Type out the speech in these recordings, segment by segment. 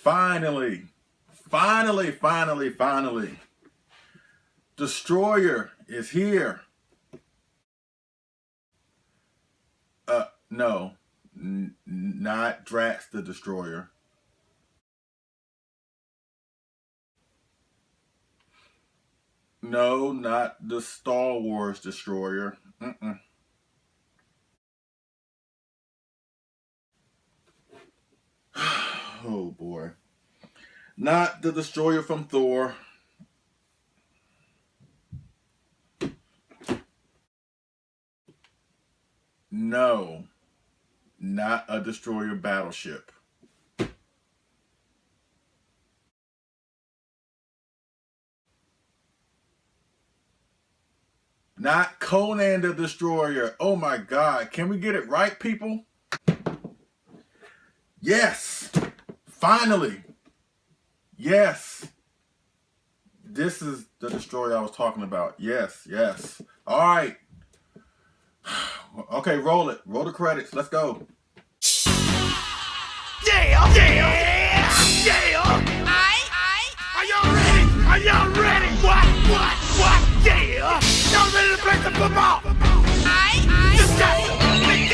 Finally, finally. Destroyer is here. No, not Drax the Destroyer. No, not the Star Wars Destroyer. Oh boy. Not the Destroyer from Thor. No, not a Destroyer battleship. Not Conan the Destroyer. Oh my God. Can we get it right, people? Yes. Finally. Yes. This is the Destroyer I was talking about. Yes. All right. Okay, roll it. Roll the credits. Let's go. Yeah! Are y'all ready? What? Yeah! Y'all ready to play some football? Just got big D.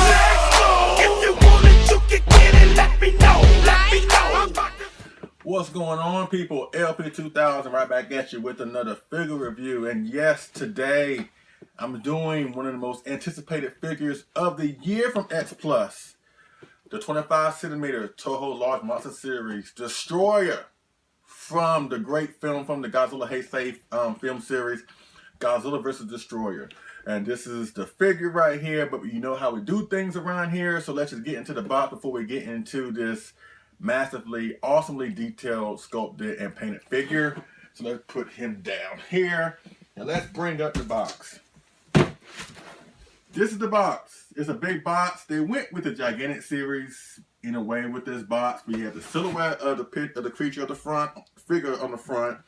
Let's go! If you want it, you can get it. Let me know. What's going on, people? LP2000 right back at you with another figure review. And yes, today I'm doing one of the most anticipated figures of the year from X Plus. The 25cm Toho Large Monster Series Destroyer from the great film from the Godzilla Heisei film series, Godzilla vs. Destroyer. And this is the figure right here, but you know how we do things around here, so let's just get into the box before we get into this massively, awesomely detailed, sculpted, and painted figure. So let's put him down here, and let's bring up the box. This is the box. It's a big box. They went with the gigantic series in a way with this box. We have the silhouette of the creature at the front, figure on the front.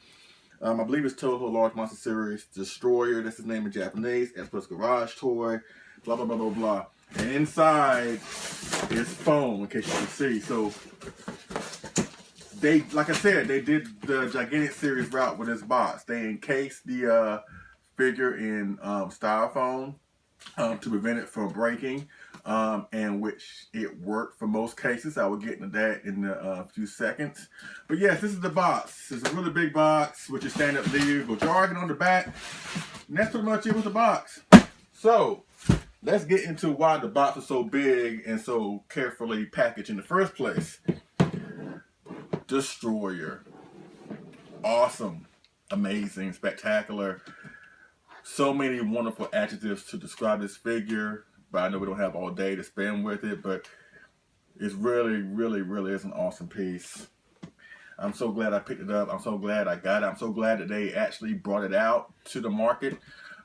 I believe it's Toho Large Monster Series Destroyer. That's his name in Japanese. X Plus Garage Toy. Blah, blah, blah, blah, blah. And inside is foam, in case you can see. So they, like I said, they did the gigantic series route with this box. They encased the figure in styrofoam to prevent it from breaking, and which it worked for most cases. I will get into that in a few seconds. But yes, this is the box. It's a really big box with your stand-up legal jargon on the back. And that's pretty much it with the box. So let's get into why the box is so big and so carefully packaged in the first place. Destroyer. Awesome, amazing, spectacular. So many wonderful adjectives to describe this figure, but I know we don't have all day to spend with it, but it's really is an awesome piece. I'm so glad I picked it up. I'm so glad I got it. I'm so glad that they actually brought it out to the market.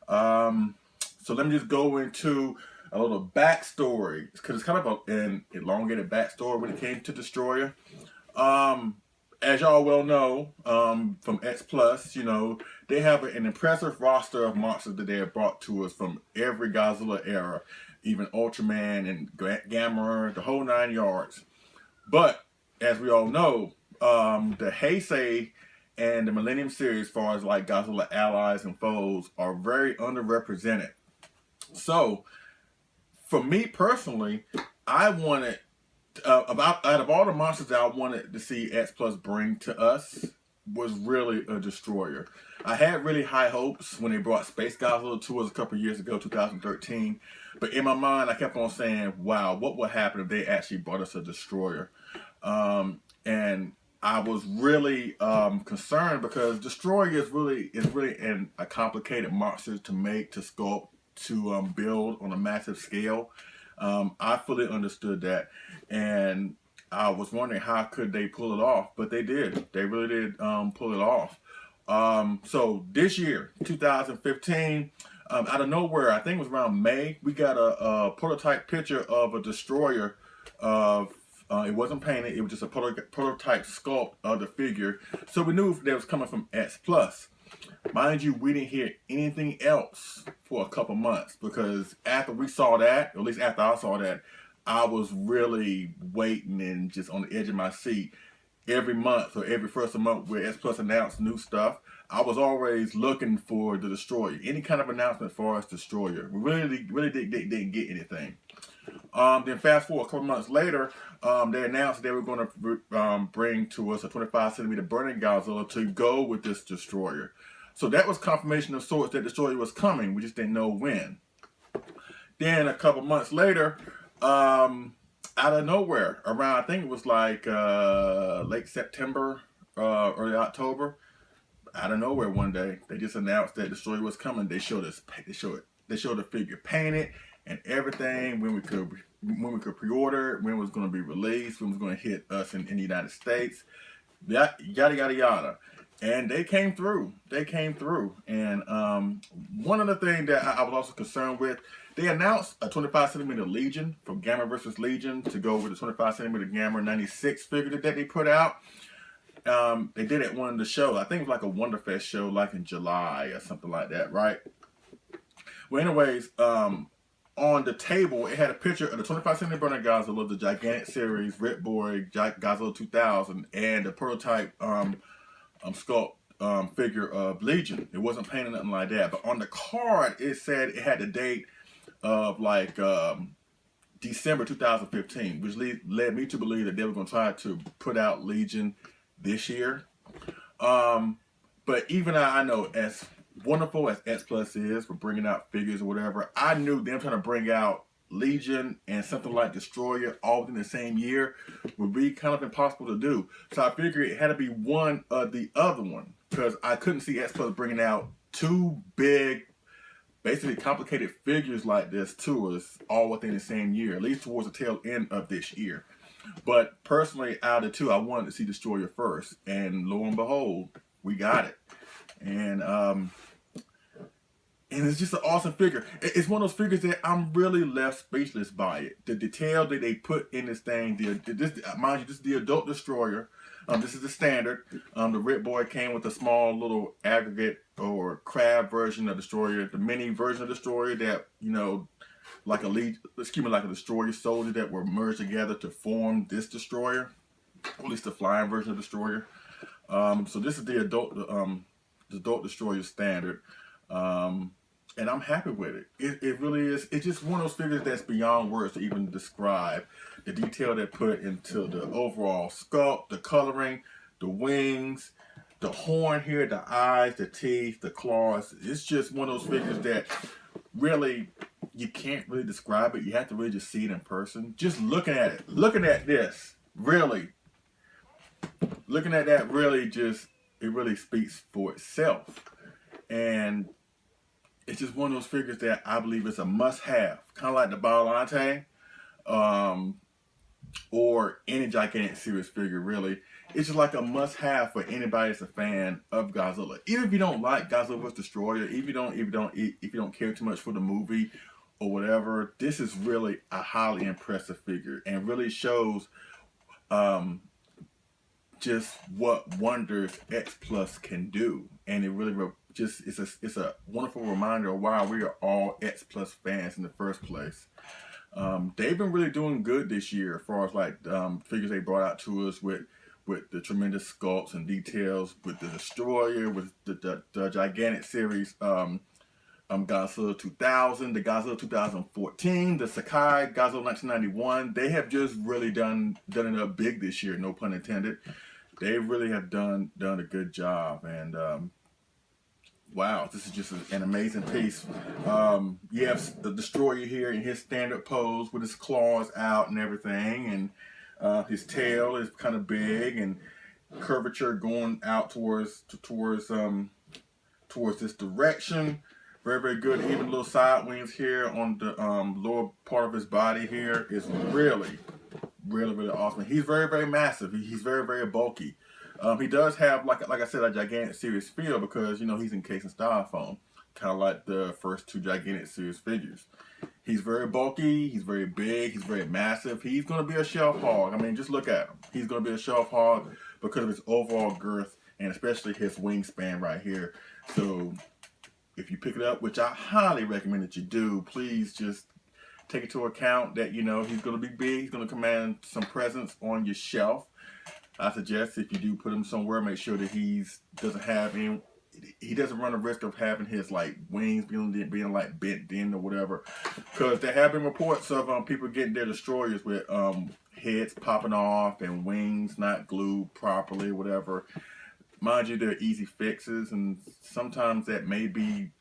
So let me just go into a little backstory, because it's kind of an elongated backstory when it came to Destroyer. As y'all well know, from X Plus, you know, they have an impressive roster of monsters that they have brought to us from every Godzilla era, even Ultraman and Gamera, the whole 9 yards. But as we all know, the Heisei and the Millennium series, as far as like Godzilla allies and foes, are very underrepresented. So, for me personally, I wanted out of all the monsters that I wanted to see X Plus bring to us was really a Destroyer. I had really high hopes when they brought Space Godzilla to us a couple years ago, 2013. But in my mind, I kept on saying, wow, what would happen if they actually brought us a Destroyer? And I was really concerned because Destroyer is really a complicated monster to make, to sculpt, to build on a massive scale. I fully understood that, and I was wondering how could they pull it off, but they did. They really did pull it off. So this year, 2015, out of nowhere, I think it was around May, we got a prototype picture of a Destroyer. It wasn't painted, it was just a prototype sculpt of the figure. So we knew that was coming from X Plus. Mind you, we didn't hear anything else for a couple months, because after we saw that, or at least after I saw that, I was really waiting and just on the edge of my seat every month or every first of the month where S Plus announced new stuff. I was always looking for the Destroyer, any kind of announcement for us Destroyer. We really didn't get anything. Then fast forward a couple months later, they announced they were going to bring to us a 25 centimeter burning Godzilla to go with this Destroyer. So that was confirmation of sorts that Destroyer was coming. We just didn't know when. Then a couple months later, out of nowhere, around I think it was like late September, early October, out of nowhere one day they just announced that Destroyer was coming. They showed us, they showed the figure painted and everything, when we could pre-order, when it was going to be released, when it was going to hit us in the United States, yada yada yada. And they came through. They came through. And one of the things that I was also concerned with, they announced a 25 centimeter Legion from Gamma versus Legion to go with the 25 centimeter Gamma 96 figure that they put out. They did it at one of the shows. I think it was like a Wonderfest show, like in July or something like that, right? Well, anyways, on the table, it had a picture of the 25 centimeter burning Godzilla, the gigantic series, Red Boy, Godzilla 2000, and the prototype sculpt figure of Legion. It wasn't painted nothing like that, but on the card it said it had the date of like December 2015, which led me to believe that they were going to try to put out Legion this year. But even I know, as wonderful as X Plus is for bringing out figures or whatever, I knew them trying to bring out Legion and something like Destroyer all within the same year would be kind of impossible to do. So I figured it had to be one or the other one, because I couldn't see X Plus bringing out two big, basically complicated figures like this to us all within the same year, at least towards the tail end of this year. But personally, out of the two, I wanted to see Destroyer first, and lo and behold, we got it. And it's just an awesome figure. It's one of those figures that I'm really left speechless by it. The detail that they put in this thing, mind you, this is the adult Destroyer. This is the standard. The Red Boy came with a small little aggregate or crab version of Destroyer, the mini version of Destroyer that, you know, like like a Destroyer soldier that were merged together to form this Destroyer, or at least the flying version of Destroyer. So this is the adult Destroyer standard. And I'm happy with it. It really is. It's just one of those figures that's beyond words to even describe. The detail they put into the overall sculpt, the coloring, the wings, the horn here, the eyes, the teeth, the claws. It's just one of those figures that really, you can't really describe it. You have to really just see it in person. Just looking at it, looking at this, really, looking at that really just, it really speaks for itself. And it's just one of those figures that I believe is a must-have, kind of like the Biollante, or any gigantic series figure. Really, it's just like a must-have for anybody that's a fan of Godzilla. Even if you don't like Godzilla vs. Destroyer, if you don't care too much for the movie or whatever, this is really a highly impressive figure and really shows just what wonders X Plus can do. And it really just it's a wonderful reminder of why we are all X Plus fans in the first place. They've been really doing good this year as far as like figures they brought out to us with the tremendous sculpts and details, with the Destroyer, with the gigantic series, Godzilla 2000, the Godzilla 2014, the Sakai Godzilla 1991. They have just really done it up big this year, no pun intended. They really have done a good job, and wow, this is just an amazing piece. You have the Destroyer here in his standard pose with his claws out and everything, and his tail is kind of big and curvature going out towards this direction. Very, very good. Even little side wings here on the lower part of his body here is really, really, really awesome. He's very, very massive. He's very, very bulky. He does have, like I said, a gigantic series feel because, you know, he's encased in styrofoam, kind of like the first two gigantic series figures. He's very bulky. He's very big. He's very massive. He's going to be a shelf hog. I mean, just look at him. He's going to be a shelf hog because of his overall girth and especially his wingspan right here. So if you pick it up, which I highly recommend that you do, please just take into account that, you know, he's going to be big. He's going to command some presence on your shelf. I suggest if you do put him somewhere, make sure that he doesn't run the risk of having his like wings being like bent in or whatever, because there have been reports of people getting their destroyers with heads popping off and wings not glued properly, whatever. Mind you, they're easy fixes, and sometimes that may be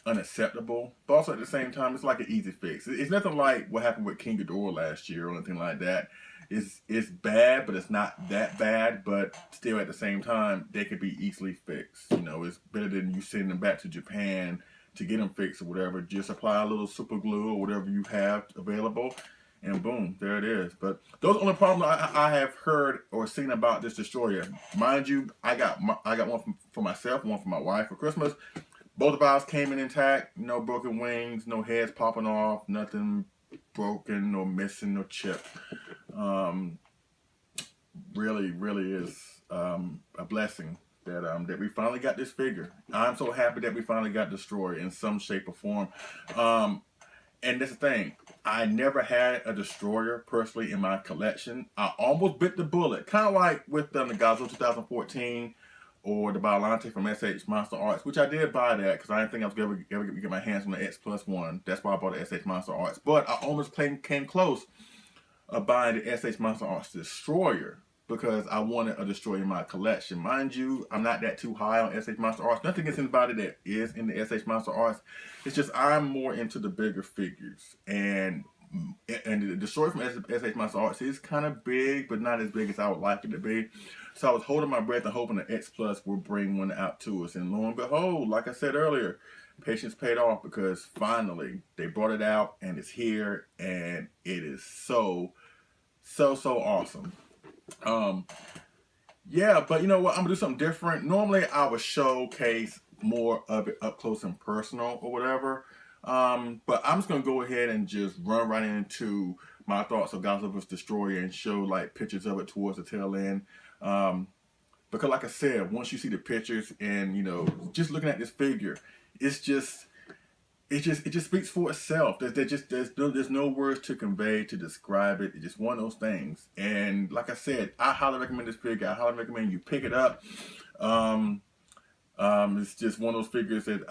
unacceptable. But also at the same time, it's like an easy fix. It's nothing like what happened with King Ghidorah last year or anything like that. It's bad, but it's not that bad. But still, at the same time, they could be easily fixed. You know, it's better than you sending them back to Japan to get them fixed or whatever. Just apply a little super glue or whatever you have available, and boom, there it is. But those are the only problems I have heard or seen about this Destroyer. Mind you, I got one for myself, one for my wife for Christmas. Both of ours came in intact. No broken wings, no heads popping off, nothing broken or missing or chipped. Really is a blessing that we finally got this figure. I'm so happy that we finally got Destroyer in some shape or form. And that's the thing. I never had a Destroyer personally in my collection. I almost bit the bullet, kind of like with the Godzilla 2014 or the Biollante from SH Monster Arts, which I did buy that because I didn't think I was ever going to get my hands on the X+1. That's why I bought the SH Monster Arts. But I almost came close of buying the SH Monster Arts Destroyer because I wanted a Destroyer in my collection. Mind you, I'm not that too high on SH Monster Arts. Nothing against anybody that is in the SH Monster Arts. It's just I'm more into the bigger figures. And the Destroyer from SH Monster Arts is kind of big, but not as big as I would like it to be. So I was holding my breath and hoping the X Plus will bring one out to us. And lo and behold, like I said earlier, patience paid off because finally they brought it out and it's here and it is so awesome. Yeah, but you know what? I'm gonna do something different. Normally I would showcase more of it up close and personal or whatever. But I'm just gonna go ahead and just run right into my thoughts of Godzilla vs. Destroyer and show like pictures of it towards the tail end. Because like I said, once you see the pictures and you know, just looking at this figure, it just speaks for itself. There's no words to convey to describe it. It's just one of those things. And like I said, I highly recommend this figure. I highly recommend you pick it up. It's just one of those figures that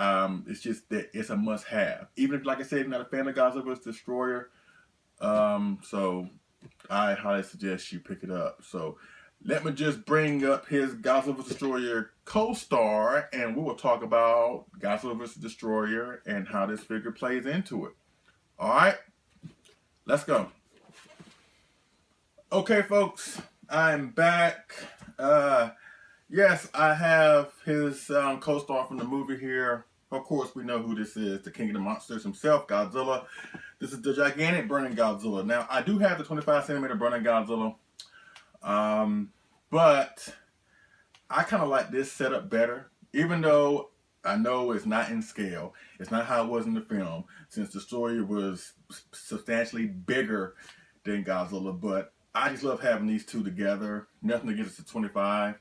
it's just that it's a must-have. Even if, like I said, you're not a fan of Godzilla vs. Destroyer, so I highly suggest you pick it up. So let me just bring up his Godzilla vs. Destroyer co-star, and we will talk about Godzilla vs. Destroyer and how this figure plays into it. All right, let's go. Okay, folks, I'm back. Yes, I have his co-star from the movie here. Of course, we know who this is, the King of the Monsters himself, Godzilla. This is the gigantic Burning Godzilla. Now, I do have the 25cm Burning Godzilla. But I kind of like this setup better, even though I know it's not in scale. It's not how it was in the film, since the story was substantially bigger than Godzilla. But I just love having these two together. Nothing against the 25.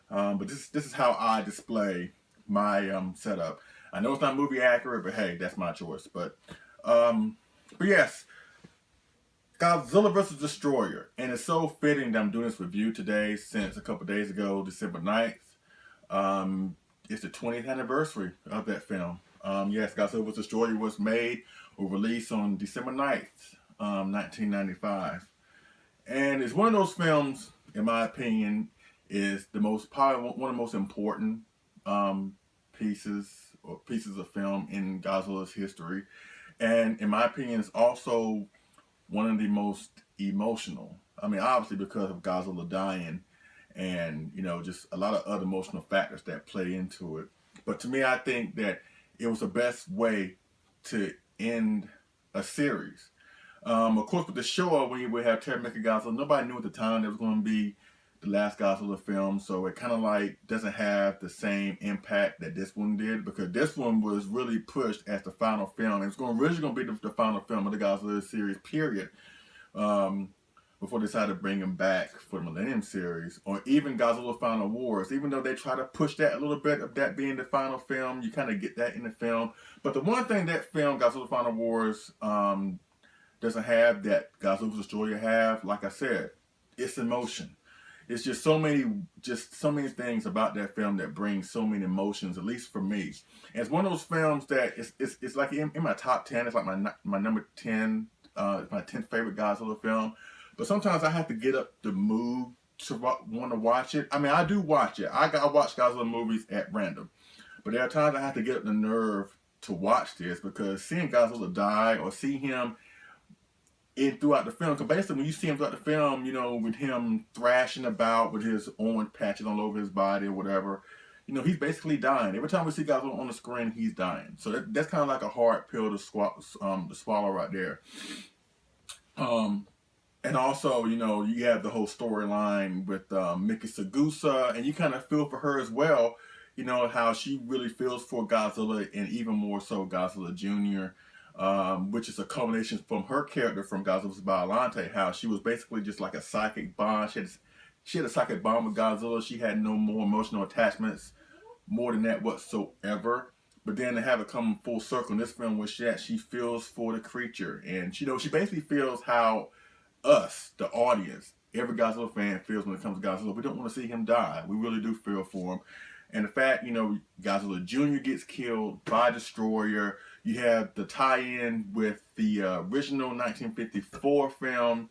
But this is how I display my setup. I know it's not movie accurate, but hey, that's my choice. But yes. Godzilla vs. Destroyer, and it's so fitting that I'm doing this review today since a couple days ago, December 9th. It's the 20th anniversary of that film. Yes, Godzilla vs. Destroyer was made or released on December 9th, 1995. And it's one of those films, in my opinion, is probably one of the most important pieces of film in Godzilla's history. And in my opinion, it's also one of the most emotional. I mean, obviously because of Godzilla dying and, you know, just a lot of other emotional factors that play into it. But to me, I think that it was the best way to end a series. Of course, with the show, when we have Terry Godzilla, nobody knew at the time that it was going to be the last Godzilla film, so it kind of like doesn't have the same impact that this one did, because this one was really pushed as the final film. It was originally going to be the final film of the Godzilla series, period, before they decided to bring him back for the Millennium series, or even Godzilla Final Wars. Even though they try to push that a little bit of that being the final film, you kind of get that in the film. But the one thing that film, Godzilla Final Wars, doesn't have that Godzilla vs. Destroyer have. Like I said, it's emotion. It's just so many things about that film that brings so many emotions, at least for me. And it's one of those films that it's like in my top 10. It's like my number 10, my 10th favorite Godzilla film. But sometimes I have to get up the mood to want to watch it. I mean, I do watch it. I watch Godzilla movies at random. But there are times I have to get up the nerve to watch this, because seeing Godzilla die or see him throughout the film, because basically when you see him throughout the film, with him thrashing about with his orange patches all over his body or whatever, he's basically dying. Every time we see Godzilla on the screen, he's dying. So that's kind of like a hard pill to swallow right there. And also, you have the whole storyline with Miki Sagusa, and you kind of feel for her as well, how she really feels for Godzilla, and even more so Godzilla Jr., which is a culmination from her character from Godzilla vs. Biollante, how she was basically just like a psychic bond. She had a psychic bond with Godzilla. She had no more emotional attachments, more than that whatsoever. But then to have it come full circle in this film, where she feels for the creature, and she basically feels how us, the audience, every Godzilla fan feels when it comes to Godzilla. We don't want to see him die. We really do feel for him. And the fact, Godzilla Jr. gets killed by Destroyer. You have the tie-in with the original 1954 film.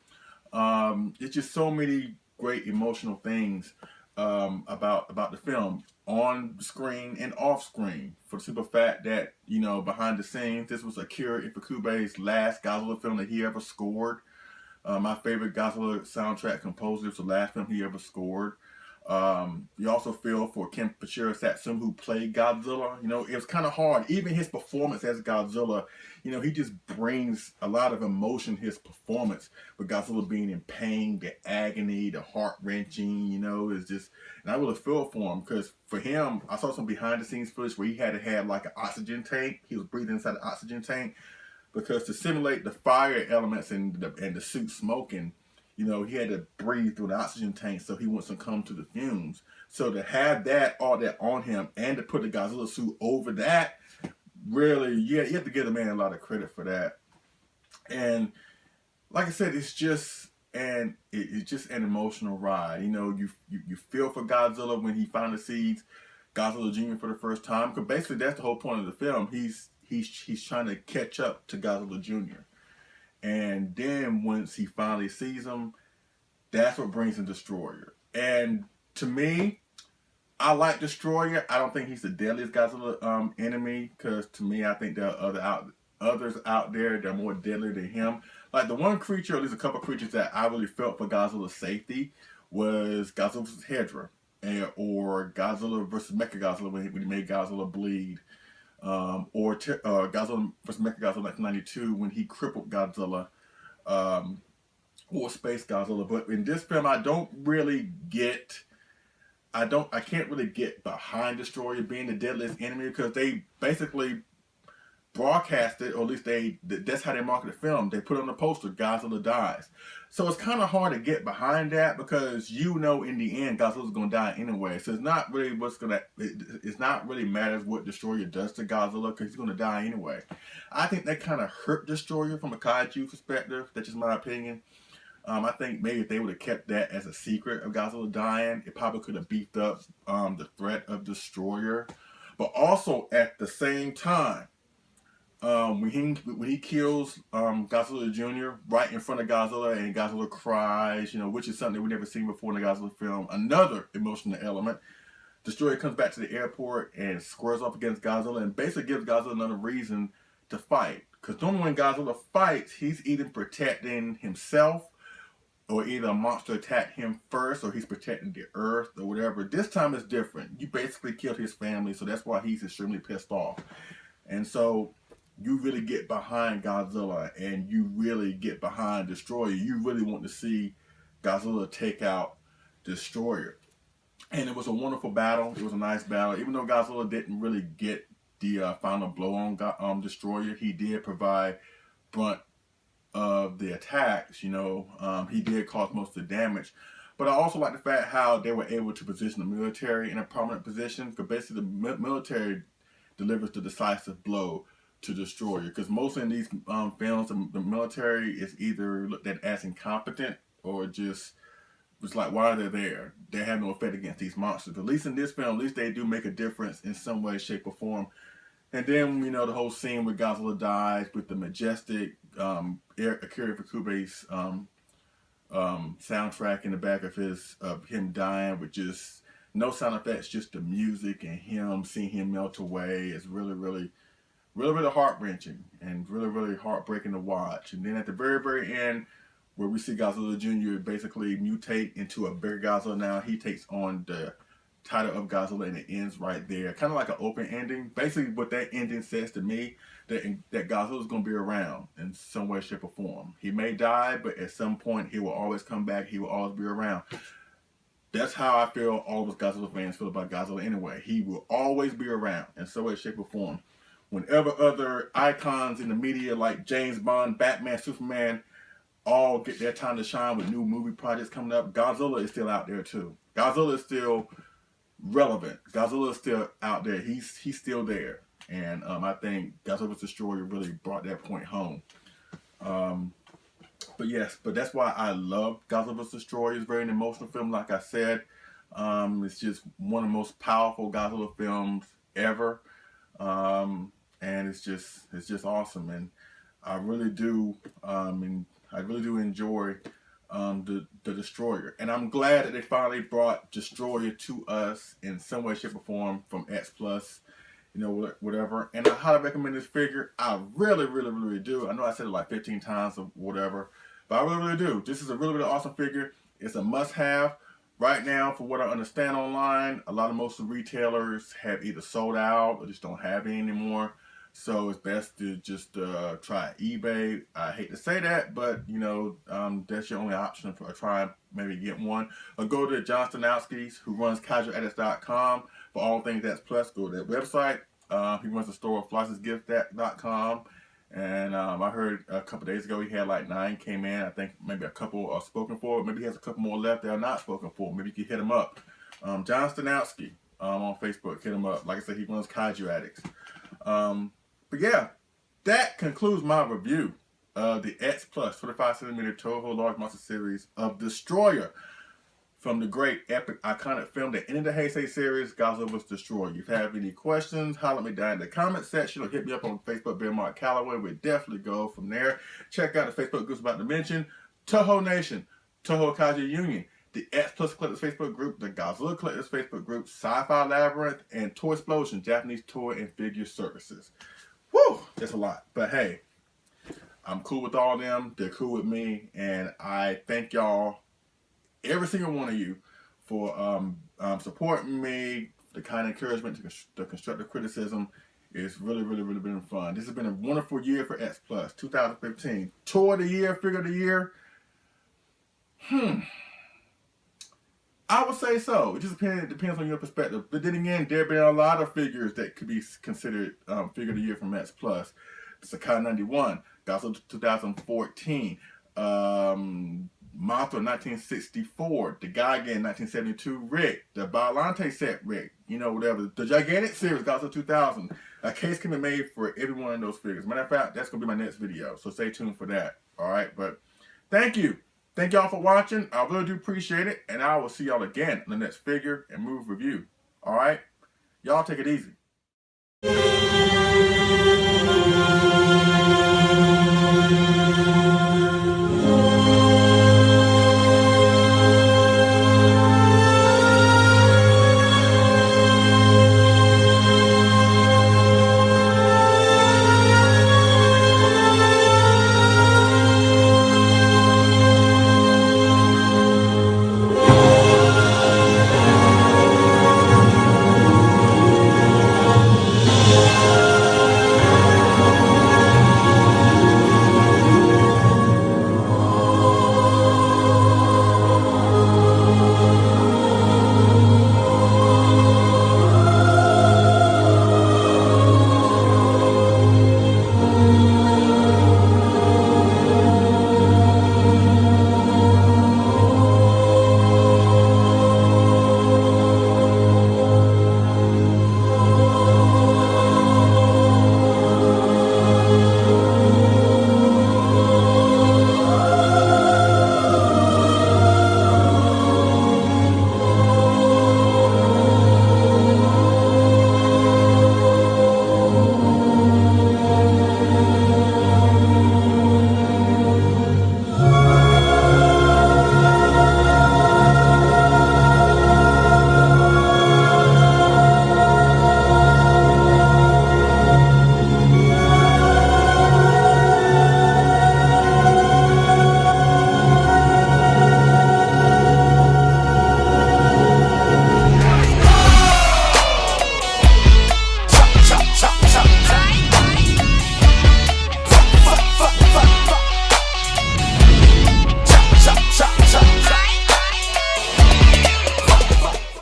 It's just so many great emotional things about the film, on the screen and off screen. For the simple fact that, behind the scenes, this was Akira Ifukube's last Godzilla film that he ever scored. My favorite Godzilla soundtrack composer. It's the last film he ever scored. You also feel for Kenpachiro Satsuma, who played Godzilla. It was kind of hard. Even his performance as Godzilla, he just brings a lot of emotion, his performance, with Godzilla being in pain, the agony, the heart-wrenching, it's just, and I really feel for him, because for him, I saw some behind-the-scenes footage where he had to have like an oxygen tank. He was breathing inside the oxygen tank, because to simulate the fire elements and the suit smoking, he had to breathe through the oxygen tank so he wouldn't succumb to the fumes. So to have all that on him, and to put the Godzilla suit over that, really, you have to give the man a lot of credit for that. And like I said, it's just an emotional ride. You feel for Godzilla when he finally sees Godzilla Jr. for the first time, because basically that's the whole point of the film. He's trying to catch up to Godzilla Jr. And then once he finally sees him, that's what brings in Destroyer. And to me, I like Destroyer. I don't think he's the deadliest Godzilla enemy, because to me, I think there are others out there that are more deadly than him. Like the one creature, or at least a couple of creatures that I really felt for Godzilla's safety, was Godzilla vs. Hedra, or Godzilla vs. Mechagodzilla when he made Godzilla bleed. Or Godzilla vs. Mechagodzilla 1992 when he crippled Godzilla, or Space Godzilla. But in this film, I can't really get behind Destroyer being the deadliest enemy, because they basically broadcasted, or at least that's how they market the film. They put on the poster, Godzilla dies. So it's kind of hard to get behind that, because in the end Godzilla's going to die anyway. So it's not really matters what Destroyer does to Godzilla, because he's going to die anyway. I think that kind of hurt Destroyer from a kaiju perspective. That's just my opinion. I think maybe if they would have kept that as a secret of Godzilla dying, it probably could have beefed up the threat of Destroyer. But also at the same time, when he kills Godzilla Jr. right in front of Godzilla, and Godzilla cries, which is something that we've never seen before in the Godzilla film, another emotional element. Destroyer comes back to the airport and squares off against Godzilla, and basically gives Godzilla another reason to fight. Because normally when Godzilla fights, he's either protecting himself, or either a monster attacked him first, or he's protecting the earth, or whatever. This time it's different. You basically killed his family, so that's why he's extremely pissed off. And so you really get behind Godzilla, and you really get behind Destroyer. You really want to see Godzilla take out Destroyer. And it was a wonderful battle. It was a nice battle. Even though Godzilla didn't really get the final blow on Destroyer, he did provide brunt of the attacks. He did cause most of the damage. But I also like the fact how they were able to position the military in a prominent position, because basically the military delivers the decisive blow to Destroyer, because mostly in these films, the military is either looked at as incompetent or just it's like, why are they there? They have no effect against these monsters. But at least in this film, at least they do make a difference in some way, shape, or form. And then, you know, the whole scene where Godzilla dies with the majestic Akira Ifukube's soundtrack in the back of him dying with just no sound effects, just the music and him seeing him melt away is really, really, really, really heart-wrenching and really, really heartbreaking to watch. And then at the very, very end, where we see Godzilla Jr. basically mutate into a bigger Godzilla now, he takes on the title of Godzilla and it ends right there. Kind of like an open ending. Basically what that ending says to me, that Godzilla's going to be around in some way, shape, or form. He may die, but at some point he will always come back. He will always be around. That's how I feel all of us Godzilla fans feel about Godzilla anyway. He will always be around in some way, shape, or form. Whenever other icons in the media like James Bond, Batman, Superman, all get their time to shine with new movie projects coming up, Godzilla is still out there too. Godzilla is still relevant. Godzilla is still out there. He's still there. And I think Godzilla Destroyer really brought that point home. But that's why I love Godzilla Destroyer. It's very an emotional film, like I said. It's just one of the most powerful Godzilla films ever. And it's just awesome. And I really do enjoy the Destroyer. And I'm glad that they finally brought Destroyer to us in some way, shape, or form from X Plus, you know, whatever. And I highly recommend this figure. I really, really, really do. I know I said it like 15 times or whatever, but I really, really do. This is a really, really awesome figure. It's a must-have. Right now, for what I understand online, a lot of most of the retailers have either sold out or just don't have any anymore. So it's best to just try eBay. I hate to say that, but you know, that's your only option for try maybe get one. Or go to John Stanowski's, who runs casualaddicts.com for all things That's Plus. Go to that website. He runs the store flossesgift.com. And I heard a couple days ago he had like 9 came in. I think maybe a couple are spoken for. Maybe he has a couple more left that are not spoken for. Maybe you can hit him up. John Stanowski on Facebook. Hit him up. Like I said, he runs Kaiju Addicts. But yeah, that concludes my review of the X Plus 45cm Toho Large Monster Series of Destroyer from the great, epic, iconic film that ended the Heisei series, Godzilla vs. Destroyer. If you have any questions, holler at me down in the comment section or hit me up on Facebook, Bill Mark Calloway. We'll definitely go from there. Check out the Facebook groups about to mention. Toho Nation, Toho Kaiju Union, the X Plus Collectors Facebook group, the Godzilla Collectors Facebook group, Sci-Fi Labyrinth, and Toy Explosion, Japanese toy and figure services. Woo! That's a lot. But hey, I'm cool with all of them. They're cool with me. And I thank y'all, every single one of you, for supporting me, the kind of encouragement, the constructive criticism. It's really, really, really been fun. This has been a wonderful year for X Plus, 2015. Toy of the year, figure of the year. I would say so. It just depends on your perspective. But then again, there have been a lot of figures that could be considered figure of the year from X Plus. The Sakai 91, Godzilla 2014, Mothra 1964, the Gigan 1972 Rick, the Biollante set Rick, you know, whatever. The Gigantic series, Godzilla 2000. A case can be made for every one of those figures. Matter of fact, that's going to be my next video. So stay tuned for that. All right. But thank you. Thank y'all for watching. I really do appreciate it. And I will see y'all again in the next figure and move review. All right? Y'all take it easy.